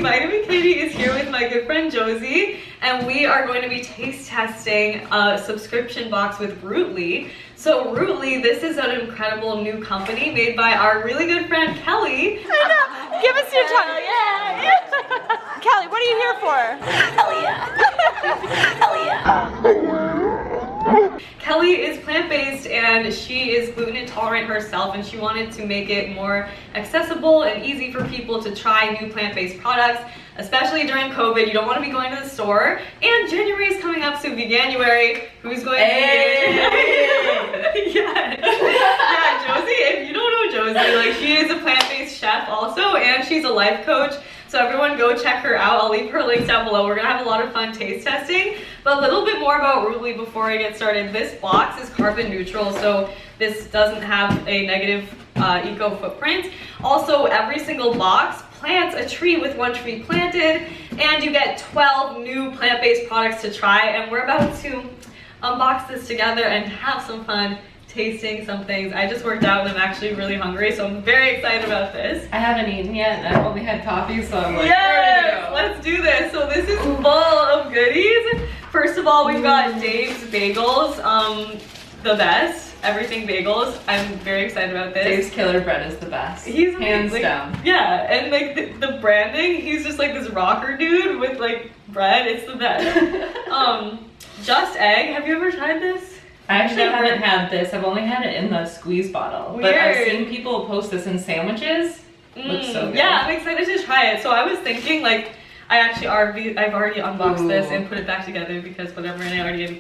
Vitamin Katie is here with my good friend Josie, and we are going to be taste testing a subscription box with Rootly. So Rootly, this is an incredible new company made by our really good friend Kelly. Give us your tongue. Yeah. Kelly, what are you here for? Hell yeah. Hell yeah. Kelly is plant-based and she is gluten intolerant herself, and she wanted to make it more accessible and easy for people to try new plant-based products, especially during COVID. You don't want to be going to the store, and January is coming up, so Veganuary. Who's going to Yeah, Josie, if you don't know Josie, like, she is a plant-based chef also, and she's a life coach. So everyone go check her out. I'll leave her links down below. We're gonna have a lot of fun taste testing. But a little bit more about Rootly before I get started. This box is carbon neutral, so this doesn't have a negative eco footprint. Also, every single box plants a tree with one tree planted, and you get 12 new plant-based products to try. And we're about to unbox this together and have some fun tasting some things. I just worked out and I'm actually really hungry, so I'm very excited about this. I haven't eaten yet. I've only had coffee, so I'm like, yes, let's do this. So this is full of goodies. First of all, we've got Dave's Bagels, the best. Everything bagels. I'm very excited about this. Dave's Killer Bread is the best. He's hands like, down. Yeah, and like the branding, he's just like this rocker dude with like bread. It's the best. Just Egg. Have you ever tried this? I actually haven't had this. I've only had it in the squeeze bottle. Weird. But I've seen people post this in sandwiches. Looks so good. Yeah, I'm excited to try it. So I was thinking, like, I've already unboxed this and put it back together because whatever, and I already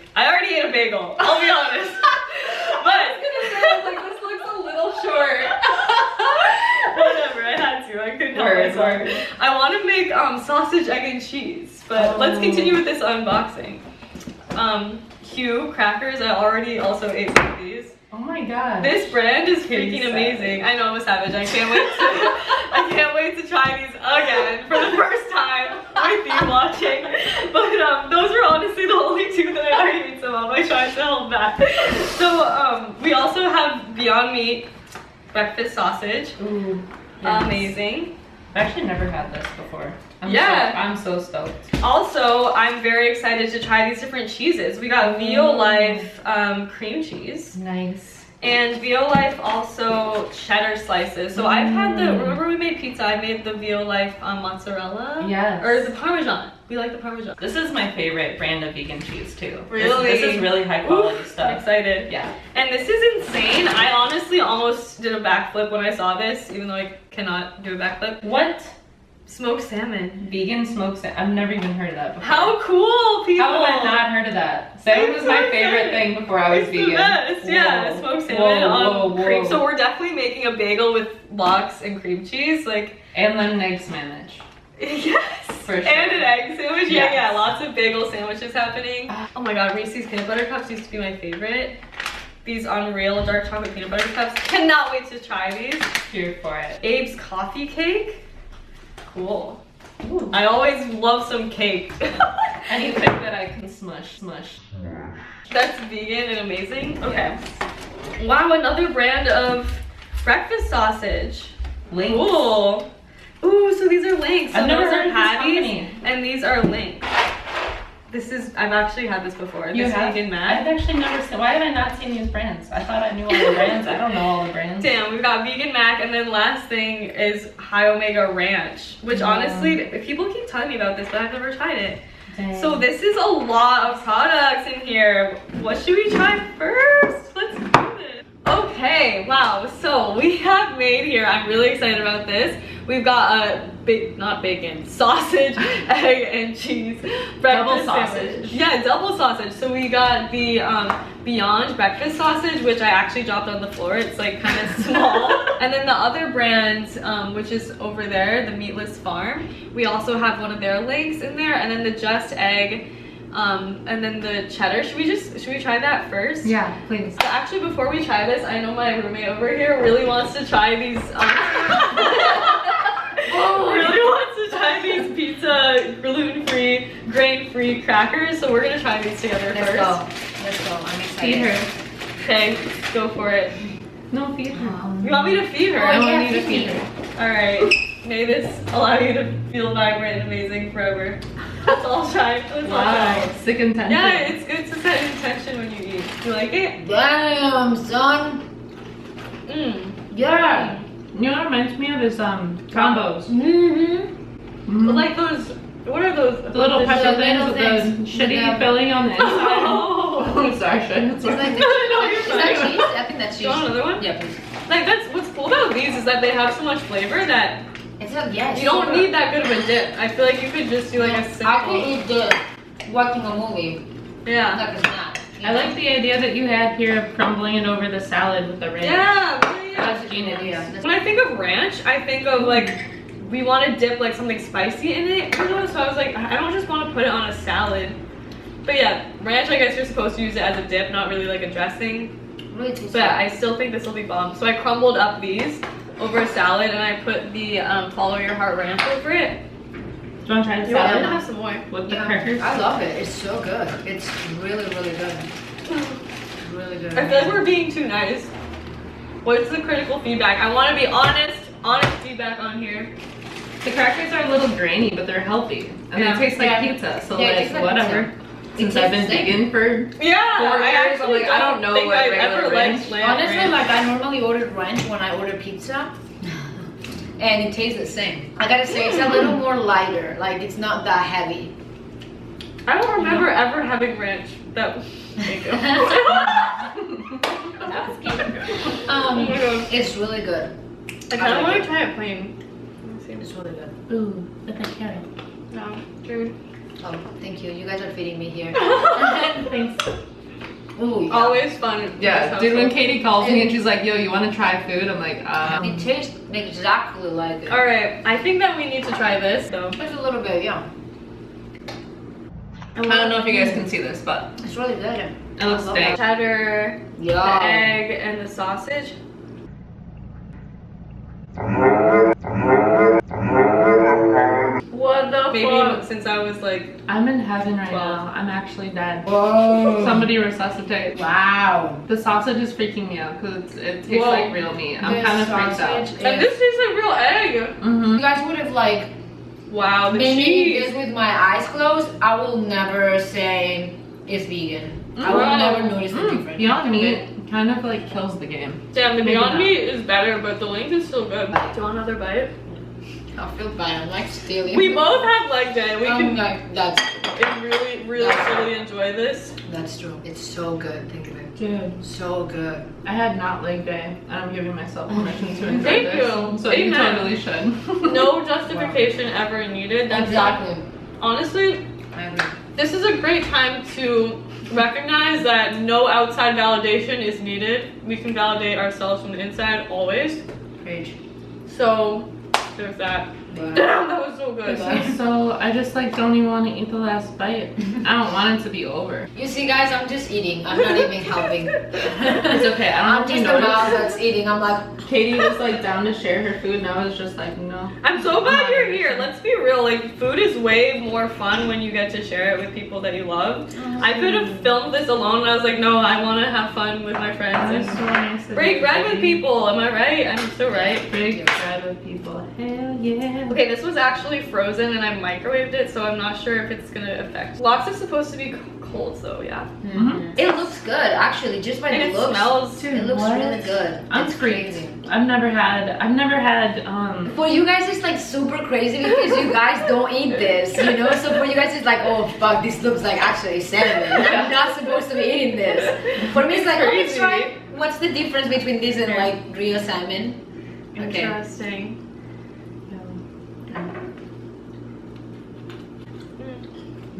ate a bagel. I'll be honest. But I was gonna say, like, this looks a little short. whatever, I had to. I couldn't help myself. I want to make sausage, egg, and cheese. But let's continue with this unboxing. Q crackers. I already also ate some of these. Oh my god. This brand is freaking amazing. I know I'm a savage. I can't wait to try these again for the first time with you watching. But those are honestly the only two that I already ate some of. I tried to hold back. So we also have Beyond Meat breakfast sausage. Ooh, yes. Amazing. I've actually never had this before. I'm so stoked. Also, I'm very excited to try these different cheeses. We got Vio Life cream cheese. Nice. And Vio Life also cheddar slices. So I've had remember we made pizza, I made the Vio Life mozzarella? Yes. Or the Parmesan. We like the Parmesan. This is my favorite brand of vegan cheese too. Really? This is really high quality stuff. I'm excited. Yeah. And this is insane. I honestly almost did a backflip when I saw this, even though I cannot do a backflip. What? Smoked salmon. Vegan smoked salmon. I've never even heard of that before. How cool, people! How have I not heard of that? Salmon was my favorite thing before I was vegan. The best. Yeah, smoked salmon on cream. So we're definitely making a bagel with lox and cream cheese, like. And then an egg sandwich. Yes. For sure. And an egg sandwich. Yes. Yeah, lots of bagel sandwiches happening. Oh my god, Reese's peanut butter cups used to be my favorite. These Unreal dark chocolate peanut butter cups. Cannot wait to try these. Here for it. Abe's coffee cake. Cool. Ooh. I always love some cake. Anything that I can smush. That's vegan and amazing. Okay. Wow, another brand of breakfast sausage. Links. Cool. Ooh, so these are links. So I've never heard of this patties, company. and these are links. I've actually had this before. You this have? vegan mac. I've actually never seen. Why have I not seen these brands? I thought I knew all the brands. I don't know all the brands. Damn, we've got vegan mac, and then last thing is High Omega Ranch, which honestly, people keep telling me about this, but I've never tried it. Dang. So this is a lot of products in here. What should we try first? Let's do this. Okay, wow. So we have made here, I'm really excited about this. We've got a not bacon, sausage, egg, and cheese breakfast sausage. Yeah, double sausage. So we got the Beyond breakfast sausage, which I actually dropped on the floor. It's like kind of small. And then the other brand, which is over there, the Meatless Farm. We also have one of their links in there, and then the Just Egg. And then the cheddar. Should we try that first? Yeah, please. So actually, before we try this, I know my roommate over here really wants to try these. Really wants to try these pizza gluten-free, grain-free crackers. So we're gonna try these together first. Let's go. I'm excited. Feed her. Okay, go for it. No, feed her. You want me to feed her? Oh, I yeah, need to feed feed her. All right. May this allow you to feel vibrant and amazing forever. That's all shy. That's all Wow, shy. sick intention. Yeah, it's good to set intention when you eat. You like it? Damn, son. Yeah. You know what reminds me of is combos. Mm-hmm. But like those, what are those? The little pepper the things little with things. the shitty Yeah. filling on the inside. Oh. I'm sorry, shit. Is that No, you're is fine. that cheese? I think that's cheese. Do you want another one? Yeah, please. Like that's what's cool about these is that they have so much flavor that It's a, yeah, it's you don't super- need that good of a dip. I feel like you could just do like a I simple. could eat this watching a movie. Yeah. Like a snack. I like the idea that you had here of crumbling it over the salad with the ranch. Yeah. That's genius. Yeah. When I think of ranch, I think of like we want to dip like something spicy in it, you know? So I was like, I don't just want to put it on a salad. But yeah, ranch, I guess you're supposed to use it as a dip, not really like a dressing. Really tasty. But I still think this will be bomb. So I crumbled up these over a salad and I put the Follow Your Heart ranch over it. Do you want to try the You want to salad have some more? with the Yeah, crackers? I love it. It's so good. It's really, really good. Really good. I feel like we're being too nice. What's the critical feedback? I want to be honest feedback on here. The crackers are a little grainy, but they're healthy. And Yeah. they taste like Yeah. pizza, so Yeah, it like tastes like whatever. pizza. Since It I've been tastes the vegan for Yeah, 4 I years, I'm actually like, I don't know think what I've regular ever ranch. liked lamb Honestly, ranch. like I normally order ranch when I order pizza. And it tastes the same. I gotta say, it's a little more lighter. Like, it's not that heavy. I don't remember ever having ranch. That. Thank you. That was cute. Oh my God. It's really good. I kind of want to try it plain. Let me see. It's really good. Ooh, look at carrot. No, dude. Oh, thank you. You guys are feeding me here. Thanks. Ooh, yeah. Always fun. Yeah, dude, when Katie calls me and she's like, yo, you want to try food? I'm like, It tastes exactly like it. All right, I think that we need to try this though. Just a little bit, yeah. I don't know if you guys can see this, but It's really good. it looks I love dank. Cheddar, the Yeah. egg, and the sausage. What the Maybe since I was like, I'm in heaven right 12. now. I'm actually dead. Whoa. Somebody resuscitate. Wow. The sausage is freaking me out because it tastes Whoa. like real meat. I'm This kind of freaked out. sausage and is- this tastes like real egg. Mm-hmm. You guys would have like Wow, the been eating cheese. this with my eyes closed. I will never say it's vegan. I will Wow. never notice the difference. Beyond meat kind of like kills the game. Damn, the Maybe Beyond not. Meat is better, but the link is still good. Do you want another bite? I feel bad. I'm like stealing. We both have leg day. We I'm can like, that's really truly enjoy this. that's true. It's so good. Think of it. Dude, So good. I had not leg day, and I'm giving myself permission to enjoy Thank this. you. So you Amen. totally should. No justification ever needed. That's Exactly. honestly, I agree. this is a great time to recognize that no outside validation is needed. We can validate ourselves from the inside always. Preach. So there's that. Wow. Damn, that was so good. So I just like don't even want to eat the last bite. I don't want it to be over. You see, guys, I'm just eating. I'm not even helping. It's okay. I I'm don't just know the if you mouth noticed. that's eating. I'm like, Katie was like down to share her food, and I was just like, no. I'm so glad you're here. Let's be real. Like, food is way more fun when you get to share it with people that you love. I could have filmed this alone, and I was like, no, I want to have fun with my friends That was and so nice of break you, bread with Katie. people. Am I right? I'm so right. Break bread with people. Hell yeah. Okay, this was actually frozen, and I microwaved it, so I'm not sure if it's gonna affect. Lox is supposed to be cold, so yeah. Mhm. it looks good actually, just by And the it looks. smells. Dude, It looks what? really good. I'm It's freaked. crazy. I've never had For you guys, it's like super crazy because you guys don't eat this, you know? So for you guys, it's like, oh fuck, this looks like actually salmon. I'm not supposed to be eating this. For me, it's like, oh, let's crazy. try. What's the difference between this and like real salmon? Okay. Interesting.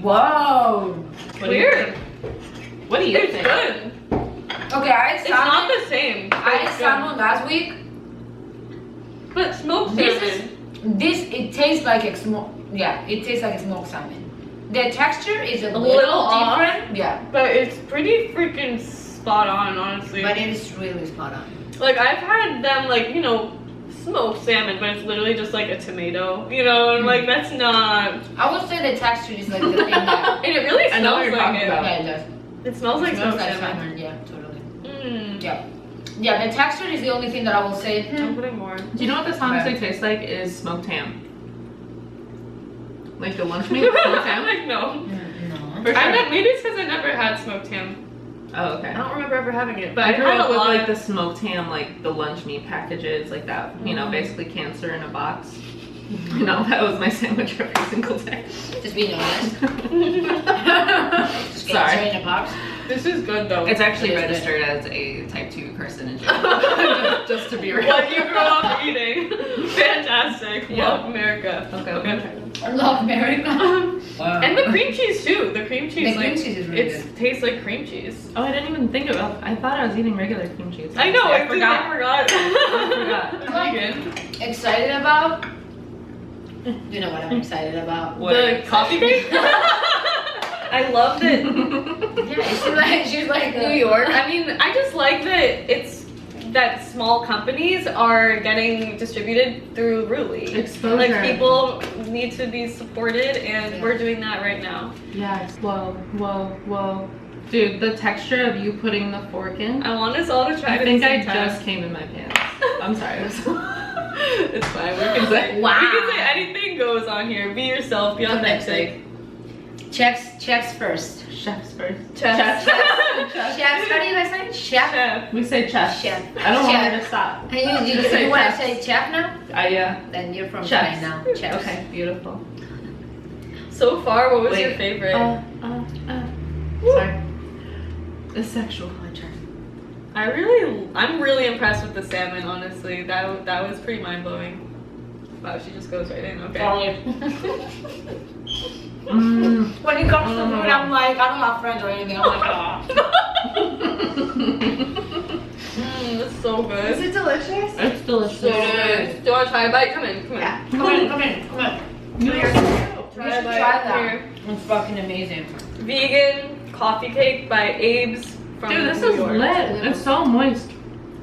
Whoa. What do you Weird. think? What do you It's think? good. Okay, I ate It's not salmon. the same. I ate It's good. salmon last week. But smoked This salmon. it tastes like a smoked. Yeah, it tastes like a smoked salmon. The texture is a little little off. different. Yeah, But it's pretty freaking spot on, honestly. but it is really spot on. Like, I've had them, like, you know, smoked salmon, but it's literally just like a tomato, you know, and like, that's not. I would say the texture is like the thing that. And it really I know what smells you're like talking it. about. Yeah, it does. It smells like It smells smoked like salmon. salmon. Yeah, totally. Mm. Yeah. Yeah, the texture is the only thing that I will say. I'm putting more. Do you know what this honestly tastes like? Is smoked ham. Like the lunch meat smoked ham? Like, no. No. For sure. Maybe it's because I never had smoked ham. Oh, okay. I don't remember ever having it, but I I've grew had up a with lot. like the smoked ham, like the lunch meat packages, like that. You know, basically cancer in a box. You know, that was my sandwich every single day. Just being honest. Just Sorry. straight in a box. This is good though. It's actually It is registered as a type 2 carcinogen. Just to be real. What you grew up eating. Fantastic. Yeah. Love America. Okay. I love America. Wow. And the cream cheese too. The cream cheese. The cream cheese is really it tastes like cream cheese. Oh, I didn't even think about. I thought I was eating regular cream cheese. I know. I forgot. I forgot. Vegan. Excited about? You know what I'm excited about? What? The coffee cake. I love that. Yeah, she's like New York. I mean, I just like that small companies are getting distributed through Ruli. Exposure. Like people need to be supported, and we're doing that right now. Yes. Whoa. Dude, the texture of you putting the fork in. I want us all to try. I it think at I the same time. just came in my pants. I'm sorry. It's fine. We can say. Wow. We can say anything goes on here. Be yourself. Be authentic. Chefs first. Chefs first. Chefs. Chefs. How do you guys say? Chef. Chef. We say chef. Chef. I don't want Chef. her to stop. You Just say want to chefs. say chef now? Yeah. Then you're from Chefs. China now. Chefs. Okay, beautiful. So far, what was Wait. your favorite? Sorry. It's sexual. I'm really impressed with the salmon. Honestly, that was pretty mind blowing. Wow, she just goes right in. Okay. When it comes to food, I'm like, I don't have friends or anything. I'm like, It's so good. Is it delicious? It's delicious. So good. Do you want to try a bite? Come in. Yeah. come in. You You should try that. Here. It's fucking amazing. Vegan coffee cake by Abe's from Dude, this New is York. lit. It's so moist.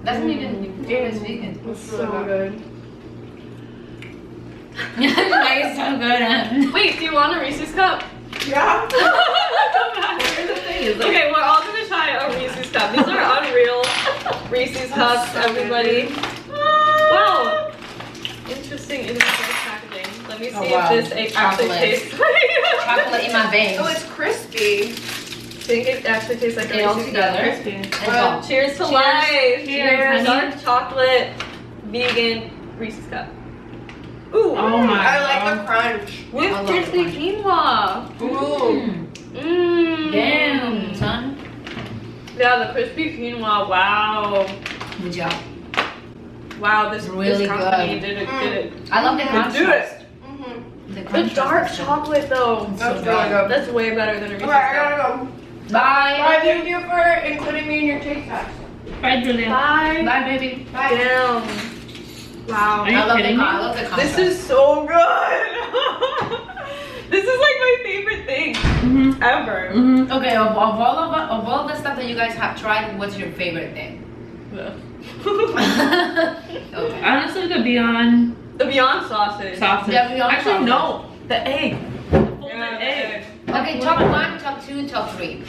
Doesn't even, it's vegan. It's so good. Like, it's so good. Wait, do you want a Reese's cup? Yeah. Okay, we're all gonna try a Reese's cup. These are unreal Reese's cups, everybody. Wow. Interesting packaging. Let me see wow. if this actually Chocolate. tastes like Chocolate in my veins. Oh, it's crispy. I think it actually tastes like a They all Reese's cup. together. Crispy. Well, Cheers to Cheers. life! Cheers, Dark honey. chocolate, vegan Reese's cup. Ooh! Oh my I like god. the crunch. With I love crispy the quinoa. Mmm. Damn, son. Yeah, the crispy quinoa. Wow. Good job. Wow, this Really company good. did it. I love the Let's do contrast. it. The The contrast dark is good. chocolate though. It's That's so really good. good. That's way better than a Reese's Alright, I cup. gotta go. Bye. Bye, thank you for including me in your taste test. Bye, Julia. Bye. Bye, baby. Bye. Damn. Wow. Are you I love kidding me? I love the contrast. This is so good. This is like my favorite thing ever. Okay, of all the stuff that you guys have tried, what's your favorite thing? Okay. Honestly, the Beyond The Beyond sausage. sausage. Yeah, Beyond Actually, sausage. no. The egg. The folded Yeah, egg. Okay, top 1, top 2, top 3.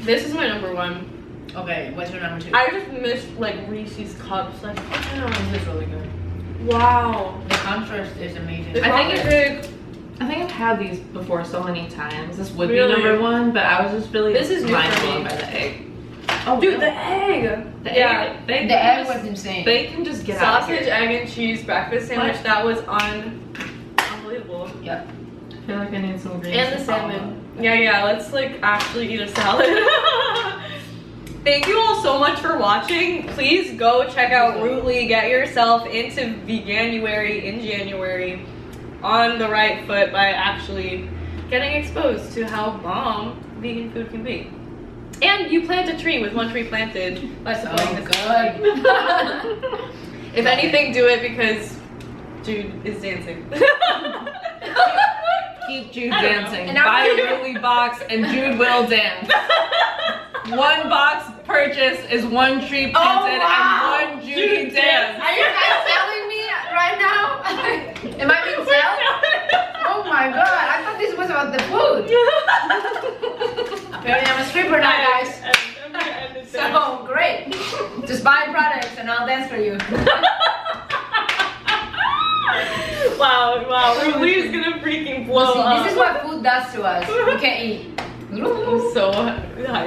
This is my number one. Okay, what's your number 2? I just missed like Reese's cups. Like, This is really good. wow. The contrast is amazing. The I think chocolate. I think I've had these before so many times. This would Really? be number 1, but I was just really This is new mind for blown me. by the egg. Oh, Dude, no. the egg. The Yeah. egg. They The can egg just- was insane. They can just get out of Sausage, here. egg, and cheese breakfast sandwich. What? That was unbelievable. Yep. I feel like I need some greens. And the to follow salmon. Yeah. Let's like actually eat a salad. Thank you all so much for watching. Please go check out Rootley. Get yourself into Veganuary in January on the right foot by actually getting exposed to how bomb vegan food can be. And you plant a tree with one tree planted by supporting this company. If anything, do it because Jude is dancing. Keep Jude I don't know. dancing. And now- Buy a Rootley box and Jude will dance. 1 box purchase is 1 tree planted wow. and 1 Judy dance. Are you guys telling me right now? Am I being sold? Oh my god, I thought this was about the food. Apparently I'm a stripper now, guys. I'm gonna end it there. So, great. Just buy I'll dance for you. Wow, Ruby is gonna freaking blow See, up. this is what food does to us. We can eat. I'm so